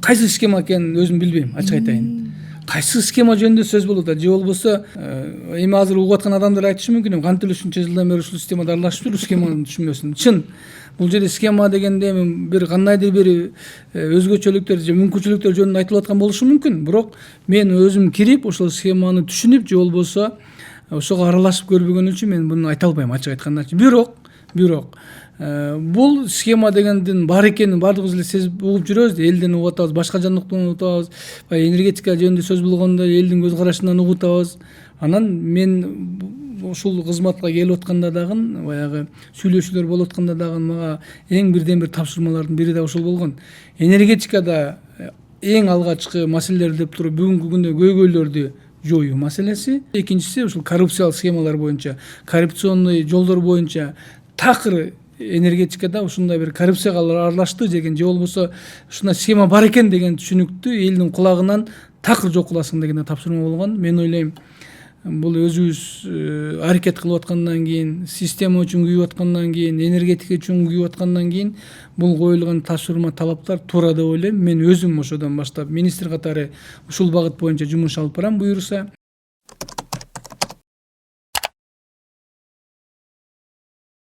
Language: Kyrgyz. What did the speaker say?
кайсы схема экенин өзүм билбейм, ачык айтайын. Кайсы схема жөнүндө сөз болуп атат же болбосо эми азыр угуп аткан адамдар айтышы мүмкүн, кантип эле ушунча жылдан бери ушул системада аралашып жүр, схеманы түшүнбөсүн. Чын, бул жерде схема дегенде эми бир кандайдыр бир өзгөчөлүктөр же мүмкүнчүлүктөр жөнүндө айтылып аткан болушу мүмкүн. Бирок мен өзүм кирип ошол схеманы түшүнүп же болбосо ошого аралашып көрбөгөн үчүн мен буну айта албайм, ачык айтканда. Бирок бул схема дегендин бар экенин баардыгыбыз эле сезип угуп жүрөбүз да, элден угуп атабыз, башка жандыктан угуп атабыз, энергетика жөнүндө сөз болгондо элдин көз карашынан угуп атабыз. Анан мен ушул кызматка келип атканда дагы, баягы сүйлөшүүлөр болуп атканда дагы мага эң бирден бир тапшырмалардын бири да ушул болгон. Энергетикада эң алгачкы маселелер деп туруп бүгүнкү күндө көйгөйлөрдү жоюу маселеси. Экинчиси ушул коррупциялык схемалар боюнча, коррупционный жолдор боюнча такыр энергетикада ушундай бир коррупцияга аралашты деген же болбосо ушундай схема бар экен деген түшүнүктү элдин кулагынан такыр жок кыласың деген тапшырма болгон. Мен ойлойм, бул өзүбүз аракет кылып аткандан кийин, система үчүн күйүп аткандан кийин, энергетика үчүн күйүп аткандан кийин бул коюлган тапшырма, талаптар туура деп ойлойм. Мен өзүм ошодон баштап министр катары ушул багыт боюнча жумуш алып барам буюрса.